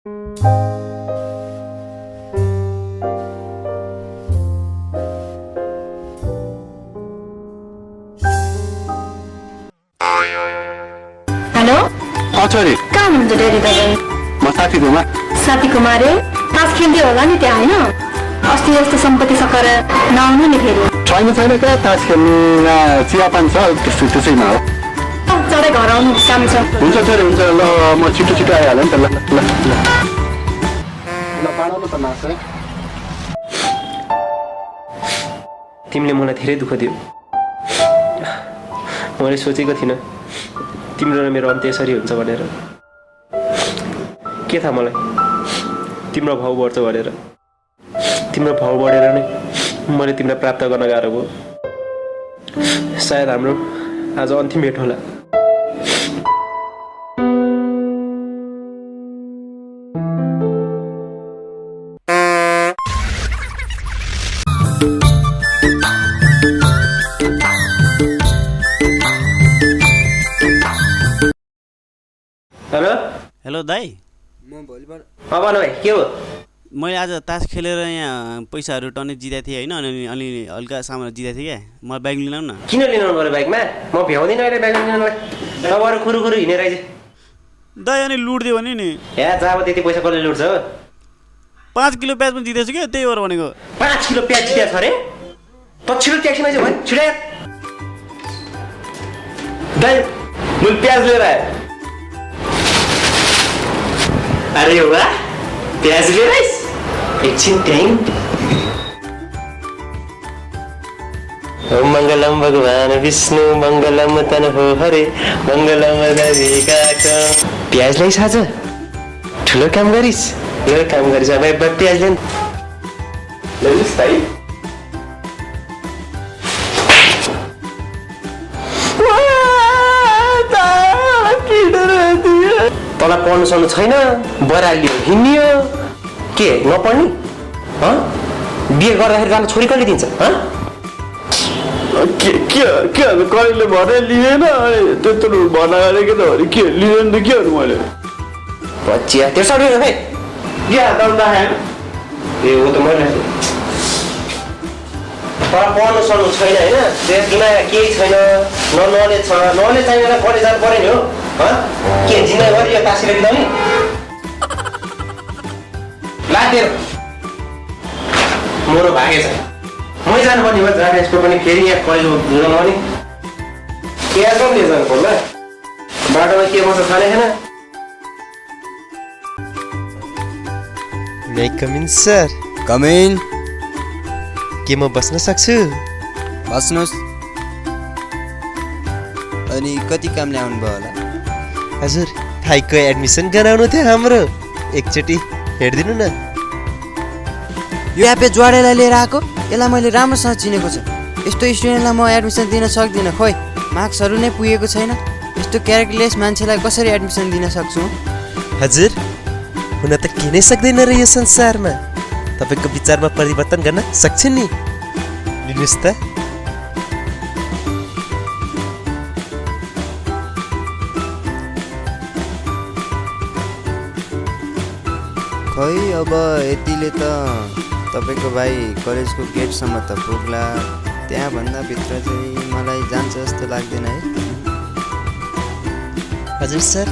Hello छोरी कहाँ हुनुहुन्छ डेरी दाजु? म साथीकोमा साथीकोमा रे तास खेल्दै होला नि त्यहाँ होइन? अस्ति जस्तो सम्पत्ति सकाएर नआउनु नि फेरि। छैन कहाँ तास खेल्न चियापान छ त्यसैमा हो। चढै घर आउनु काम छ। हुन्छ छोरी हुन्छ ल म छिटो आइहाल्छु नि त ल ल ल ल पाडाउनु त मास है। तिमीले मलाई धेरै दुःख दियो। मैले सोचेको थिइनँ तिम्रो र मेरो अन्त्य यसरी हुन्छ भनेर। के थाहा मलाई तिम्रो भाव बढ्छ भनेर। तिम्रो भाव बढेर नै मैले तिमीलाई प्राप्त गर्न गाह्रो भयो। सायद हाम्रो आज अन्तिम भेट होला। हेलो हेलो दाई, म भोलिबाट भन भाइ के हो? मैले आज तास खेलेर यहाँ पैसाहरू टन्नै जितेको थिएँ होइन, अनि हल्का सामान जितेको थिएँ क्या। मलाई बाइक लिन आउनु न। किन लिनु पऱ्यो बाइकमा? म भ्याउँदिनँ अहिले बाइक लिनलाई। तपाईँहरू खुरुखुरु हिँडेर आइज। दाई अनि लुट दियो भने नि या जब त्यति पैसा कसले लुट्छ? 5 किलो प्याज पनि जितेछु क्या, त्यही भएर भनेको। 5 किलो प्याज जितेको छ अरे? त छिटो ट्याक्सीमा चाहिँ भयो छिटो। दाइ मैले प्याज लिएर आएँ। अरे वाह प्याज लिएर आइस? एकछिन त्यहीँ। ओम मङ्गलम भगवान विष्णु मङ्गलम तन हो हरे मङ्गलम देविकाच। प्याज ल्याइस आज? ठुलो काम गरिस्। ठुलो काम गरिस्। अब प्याज ल्याइस् भाइ। तँलाई पढ्नु सक्नु छैन? बरालियो हिँड्यो के नपढ्ने? बिहे गर्दाखेरि गाह्रो छोरी कहिले दिन्छ? के कहिले भने लिएन त्यत्रो भना गरेको त अरे के लिएन त के गर्नु मैले? बच्चिया त्यो सबै भाइ क्या दल्दा ए हो त मैले तर पढ्नु सक्नु छैन होइन? त्यसमा केही छैन। नलेज छ। नलेज चाहिने बेला कलेज जानु पऱ्यो नि हो। के जिम्मेवारी यो तासिएर बिताउने? लाग्थ्यो मोरो भागेछ। मै जानुपर्ने भयो जहाँ यसको पनि फेरि यहाँ कलेज लगाउने प्याज पनि लिएर जानु पर्ला। बाटोमा के बस्छ थाहा छैन। May I come in, sir? Com in. के म बस्न सक्छु? बस्नुहोस्। अनि कति काम ल्याउनु भयो होला? हजुर भाइको एडमिसन गराउनु थियो हाम्रो। एकचोटि हेरिदिनु न। यो एपे ज्वाडेलाई लिएर आएको, यसलाई मैले राम्रोसँग चिनेको छु। यस्तो स्टुडेन्टलाई म एडमिसन दिन सक्दिनँ। खोइ मार्क्सहरू नै पुगेको छैन। यस्तो क्यारेक्टरलेस मान्छेलाई कसरी एडमिसन दिन सक्छु? हजुर हुन त के नै सक्दैन र यो संसारमा। तपाईँको विचारमा परिवर्तन गर्न सक्छु नि। लिनुहोस् त। खै अब यतिले त तपाईँको भाइ कलेजको गेटसम्म त पुग्ला। त्यहाँभन्दा भित्र चाहिँ मलाई जान्छ जस्तो लाग्दैन है। हजुर सर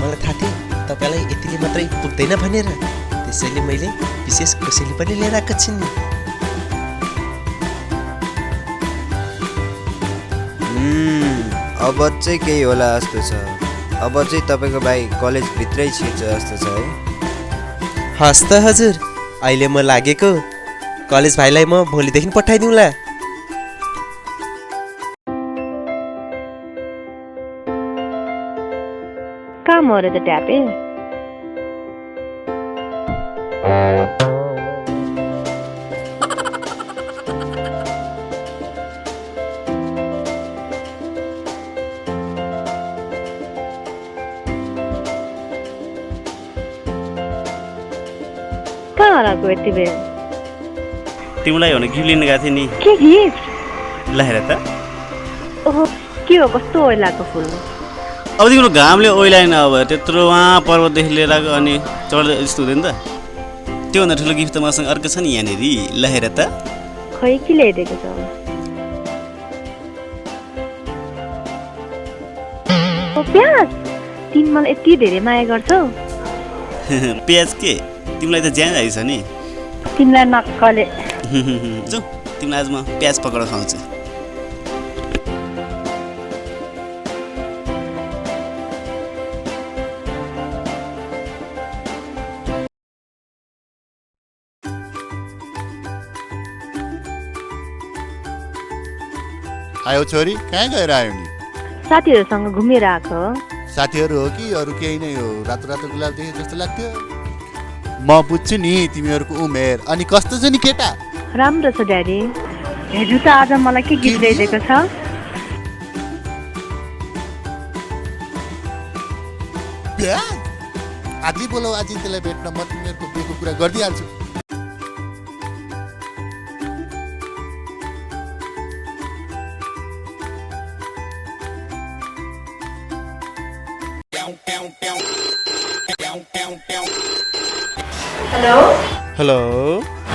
मलाई थाहा थियो तपाईँलाई यतिले मात्रै पुग्दैन भनेर। त्यसैले मैले विशेष कोसेली पनि लिएर आएको छु नि। अब चाहिँ केही होला जस्तो छ। अब चाहिँ तपाईँको भाइ कलेजभित्रै छिर्छ जस्तो छ है। हस् त हजुर अहिले म लागेको। कलेज भाइलाई म भोलिदेखि पठाइदिउँला। कहाँ मऱ्यो त ट्यापे? कहाँ हराएको यति बेर? तिमीलाई भने गिफ्ट लिन गएको थिएँ नि। के गिफ्ट? ल हेर त। ओहो के हो कस्तो ओइलाको फुल? अबदेखि घामले ओइलाएन अब त्यत्रो उहाँ पर्वतदेखि लिएर आएको अनि चढ्दा यस्तो हुँदैन त त्योभन्दा ठुलो गिफ्ट त मसँग अर्को छ नि यहाँनिर ल हेर त खै के ल्याइदिएको छ ओ प्याज तिमी मलाई यति धेरै माया गर्छौ प्याज के तिमीलाई त ज्यान आइछ नि तिमीलाई नक्कले जाऊ तिमीलाई आज म प्याज पकाएर खुवाउँछु आयो छोरी कहाँ गएर आयो नि साथीहरूसँग घुमेर आएको साथीहरू हो कि अरू केही नै हो रातो रातो गुलाब देखे जस्तो लाग्थ्यो म बुझ्छु नि तिमीहरूको उमेर अनि कस्तो छ नि केटा राम्रो छ ड्याडी हेर्नु त आज मलाई के गिफ्ट ल्याइदिएको छ आजै बोलाऊ आजै त्यसलाई भेट्न म तिमीहरूको बिहेको कुरा गरिदिइहाल्छु हेलो हेलो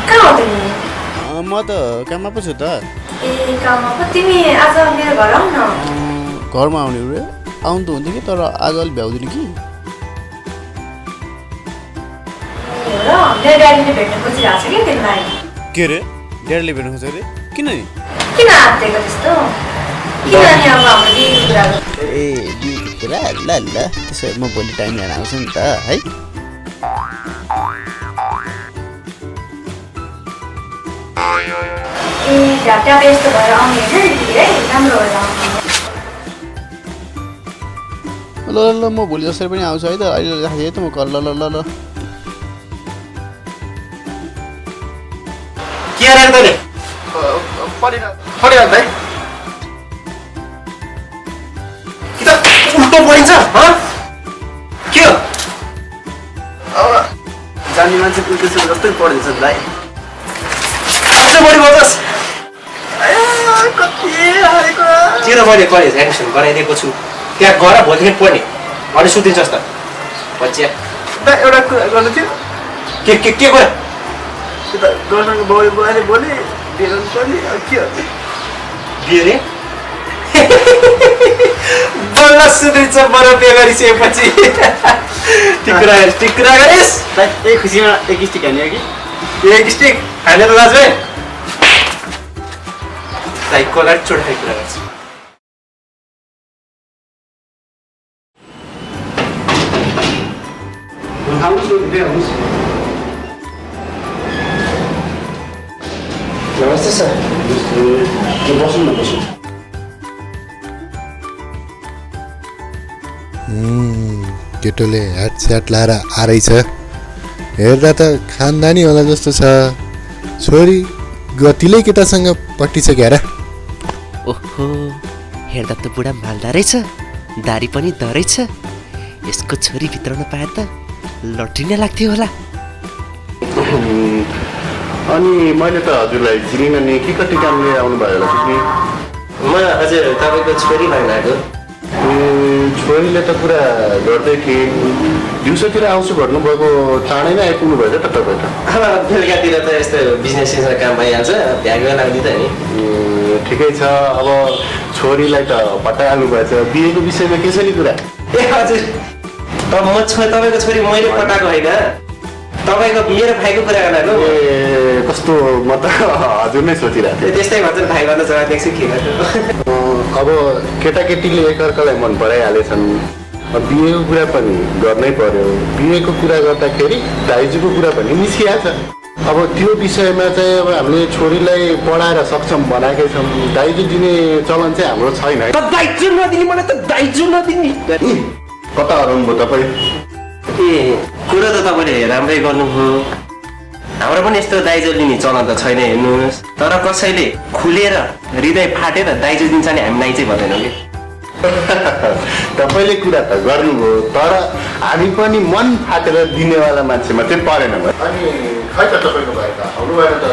कहाँ हो तिमी म त काममा पो छु त ए काममा पो तिमी आज मेरो घर आऊ न घरमा आउने रे आउनु त हुन्थ्यो कि तर आज अलिक भ्याउँदिनँ कि हो र मेरो ड्याडीले भेट्न खोजिरहेको छ कि तिमीलाई के रे ड्याडीले भेट्नु खोज्छ अरे किन नि किन हातेको त्यस्तो किन नि अब हाम्रो बिहेको कुरा ए बिहेको कुरा ल ल त्यसो भए म भोलि टाइम लिएर आउँछु नि त है ए झट्टा यस्तो भएर आउने होइन नि है राम्रो भएर आउने ल ल म भोलि जसरी पनि आउँछु है त अहिले राखेँ है त म कल ल ल ल ल के राख्दा नि पढिहाल्छ है किताब उल्टो पढिन्छ के हो जान्ने मान्छे उल्टो सुल्टो जस्तै पढिन्छ नि भाइ अझ बढी बदस कति हारेको तेरो मैले कलेज एडमिसन गराइदिएको छु त्यहाँ गएर भोलिदेखि पढ्ने अनि सुतिन्छस् त बच्चिया एउटा कुरा गर्नु थियो के कुरा त्यो त गर्नको बाउले बोलाले बोले दिनु पर्ने अब के हुन्छ बिहे रे बल्ल सुधिन्छ बरु बिहे गरिसकेपछि ठिक कुरा गरिस् ए खुसीमा एक स्टिक हान्यो कि एक स्टिक हाने त दाजु भाइ कोला चोट खाइ कुरा गर्छु नमस्ते सर बस्नु न बस्नु केटोले ह्याट स्याट लाएर आएछ हेर्दा त खानदानी होला जस्तो छ छोरी गतिलै केटासँग पट्टी छ क्यारा ओहो हेर्दा त बुढा मालदा रहेछ दारी पनि धरेछ यसको छोरी भित्राउन पाए त लट्री नै लाग्थ्यो होला अनि मैले त हजुरलाई चिनिनँ नि के कति काम लिएर आउनुभयो होला कि म हजुर तपाईँको छोरी लाग्न आएको छोरीले त कुरा गर्दै थिएँ दिउँसोतिर आउँछु भन्नुभएको चाँडै नै आइपुग्नु भयो त तपाईँ त अब बेलुकातिर त यस्तो बिजनेस काम भइहाल्छ भ्यागमा लाग्ने त नि ठिकै छ अब छोरीलाई त पटाइहाल्नु भएछ बिहेको विषयमा के छ नि कुरा ए हजुर तपाईँको छोरी मैले पटाएको होइन तपाईँको मेरो भाइको कुरा गर्नु ए कस्तो म त हजुर नै सोचिरहेको थिएँ त्यस्तै भन्छ भाइ भन्न जग्गा देख्छु के गर्नु अब केटाकेटीले एकअर्कालाई मन पराइहालेछन् बिहेको कुरा पनि गर्नै पर्यो बिहेको कुरा गर्दाखेरि दाइजूको कुरा पनि निस्किहाल्छ अब त्यो विषयमा चाहिँ अब हामीले छोरीलाई पढाएर सक्षम बनाएकै छौँ दाइजू दिने चलन चाहिँ हाम्रो छैन है दाइजू नदिने मलाई त दाइजू नदिने कता हराउनुभयो तपाईँ ए कुरो त तपाईँले राम्रै गर्नुभयो हाम्रो पनि यस्तो दाइजो लिने चलन त छैन हेर्नुहोस् तर कसैले खुलेर हृदय फाटेर दाइजो दिन्छ नि हामी नाइ चाहिँ भन्दैनौँ कि तपाईँले कुरा त गर्नुभयो तर हामी पनि मन फाटेर दिनेवाला मान्छेमा चाहिँ परेन भयो अनि खै त तपाईँको भाइ त आउनु भएन त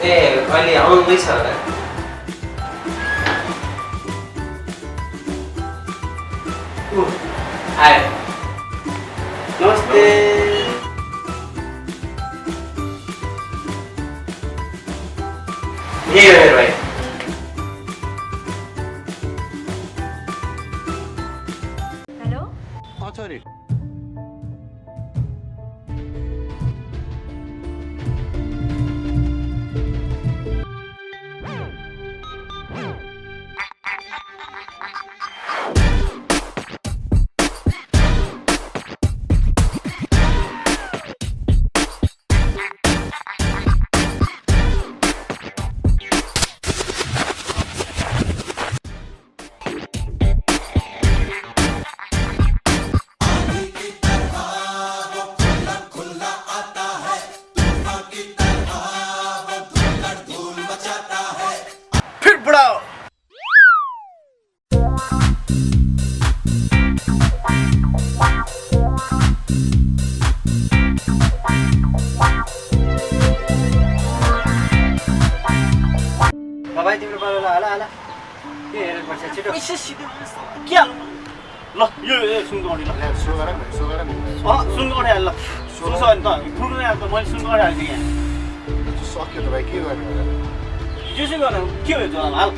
ए अहिले आउँदैछ होला आयो नमस्ते यही हो मेरो भाइ हेलो छोरी भाइ तिम्रो पालो हाला हाला के हेर्नुपर्छ छिटो के ल यो सुनगौडी ल सो गर न सुनगौडी हाल ल सुन्छ नि त फुक्ने त मैले सुनगौडी हाल्छु यहाँ सक्यो त भाइ के गर्ने होला जे चाहिँ गर्न के हो त्यो हाल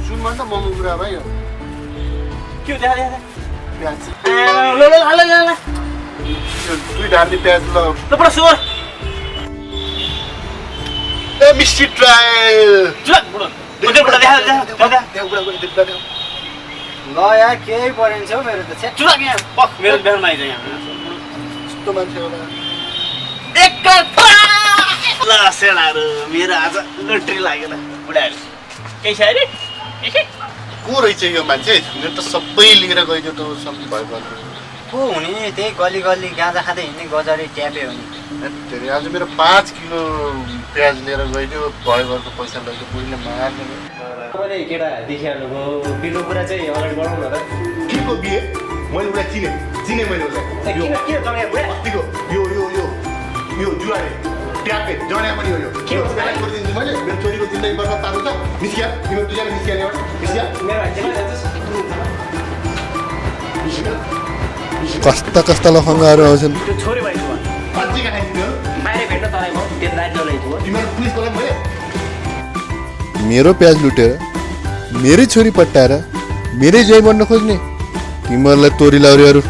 सुनमा त महँगो कुरा भाइ यो के हो देखा देखा प्याज ल ल हाल ल यो 2 ढार्ने प्याज ल ल पुरा सुर ए मिस्टी ट्रायल चुला बुढो बुढो देखा देखा त्यहाँ कुरा गरे त्यहाँ ल यार केही परेन छौ मेरो त छ्या चुला यहाँ पक मेरो बिहानमा आइज यहाँ यस्तो मान्छे होला ल सेडाहरू मेरो आज लोट्री लागेन बुढाहरू केही छ अरे को रहेछ यो मान्छे मेरो त सबै लिएर गइदियो त सम्झि भयो को हुने त्यही गली गली गाँजा खाँदै हिँड्ने गजरी ट्यापे हो नि नि आज मेरो 5 किलो प्याज लिएर गइदियो भयो घरको पैसा लैदियो बुढीले मार्ने तपाईँले केटा देखिहाल्नुभयो बिलो कुरा चाहिँ अगाडि बढाउनु न त के को बिहे मैले उसलाई चिने मैले उसलाई किन जनाया बुढा अस्तिको यो जुवारे ट्यापे जनाया पनि हो यो के हो बेला गरिदिन्छु मैले मेरो छोरीको जिन्दगी बर्बाद पार्नु त निस्किया तिम्रो दुईजना निस्किया निस्किया मेरो भाइ चाहिँ कस्ता कस्ता लफङ्गाहरू आउँछन् त्यो छोरी भाइ थियो पाँचीका खाइदिनु बाहिर भेट्न तराई म त्यति राज्य ल्याइदियो तिमीहरू पुलिस बोलाउनु भयो मेरो प्याज लुटेर मेरै छोरी पट्टाएर मेरै जय बन्न खोज्ने तिमीहरूलाई तोरी लाउरेहरू